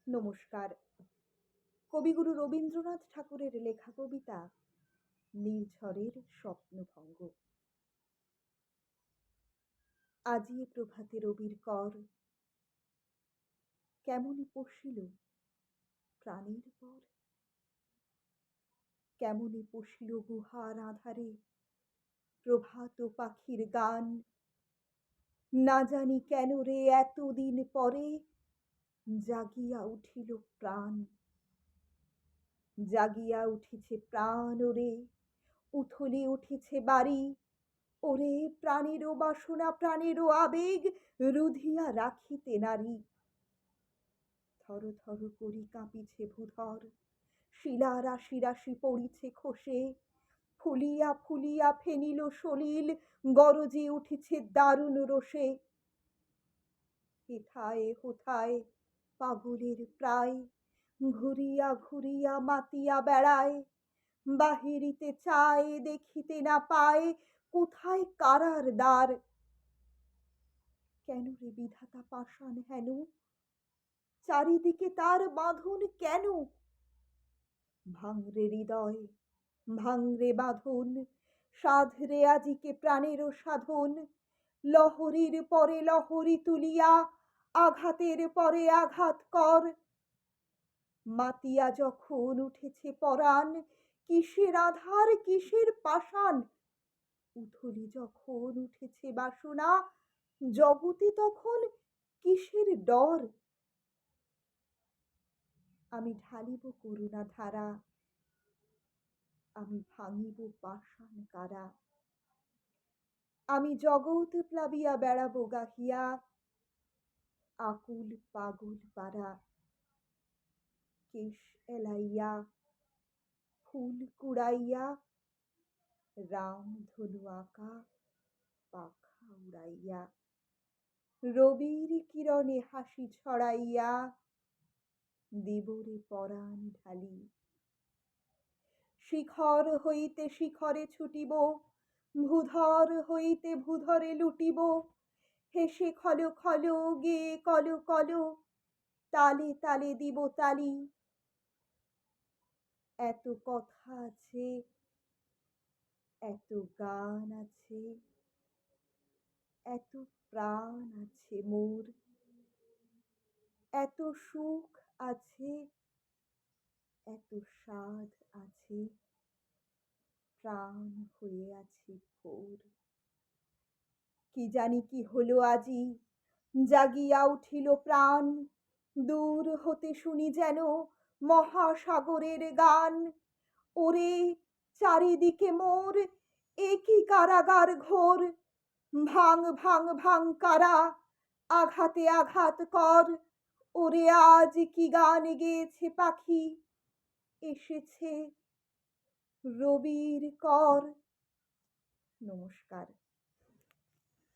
নমস্কার। কবিগুরু রবীন্দ্রনাথ ঠাকুরের লেখা কবিতা নির্ঝরের স্বপ্নভঙ্গ। আজি এ প্রভাতে রবির কর, কেমনই পশিল প্রাণের পর। কেমনই পশিল গুহার আধারে প্রভাত পাখির গান। না জানি কেন রে এতদিন পরে জাগিয়া উঠিল প্রাণ। জাগিয়া উঠিছে প্রাণ ওরে, উথলে উঠেছে বাড়ি। ওরে প্রাণেরও বাসনা, প্রাণেরও আবেগ রুধিয়া রাখিতে নারী। থর থর করি কাঁপিছে ভূধর, শিলা রাশি রাশি পড়িছে খসে। ফুলিয়া ফুলিয়া ফেনিল সলিল, গরজে উঠিছে দারুণ রোষে। হেথায় হোথায় পাগলের প্রায়, ঘুরিয়া ঘুরিয়া মাতিয়া বেড়ায়। বাহিরিতে চায় দেখিতে না পায়, কোথায় কারার দ্বার। কেন রে বিধাতা পাষাণ হেন, চারিদিকে তার বাঁধন কেন? ভাঙরে হৃদয়, ভাঙরে বাঁধন, সাধরে আজিকে প্রাণেরও সাধন। লহরীর পরে লহরী তুলিয়া, আঘাতের পরে আঘাত কর। মাতিয়া যখন উঠেছে পরাণ, কিসের আধার কিসের পাষাণ। উথলি যখন উঠেছে বাসনা, জগতে তখন কিসের ডর। আমি ঢালিব করুণা ধারা, আমি ভাঙিব পাষাণ কারা। আমি জগৎ প্লাবিয়া বেড়াবো গাহিয়া, আকুল পাগল পারা। কেশ এলাইয়া, ফুল কুড়াইয়া, রাম ধনু আঁকা পাখা উড়াইয়া। রবির কিরণে হাসি ছড়াইয়া, দিবরে পরাণ ঢালি। শিখর হইতে শিখরে ছুটিব, ভূধর হইতে ভূধরে লুটিব। হেসে খলো খলো গেয়ে কলো কলো, তালে তালে দিব তালি। এত কথা আছে, এত গান আছে, এত প্রাণ আছে মোর। এত সুখ আছে, এত সাধ আছে, প্রাণ হয়ে আছে ভোর। কি জানি কি হলো আজি, জাগিয়া উঠিল প্রাণ। দূর হতে শুনি যেন মহাসাগরের গান। ওরে চারিদিকে মোর, এ কি কারাগার ঘোর। ভাঙ ভাঙ ভাঙ কারা, আঘাতে আঘাত কর। ওরে আজ কি গান গেয়েছে পাখি, এসেছে রবির কর। নমস্কার।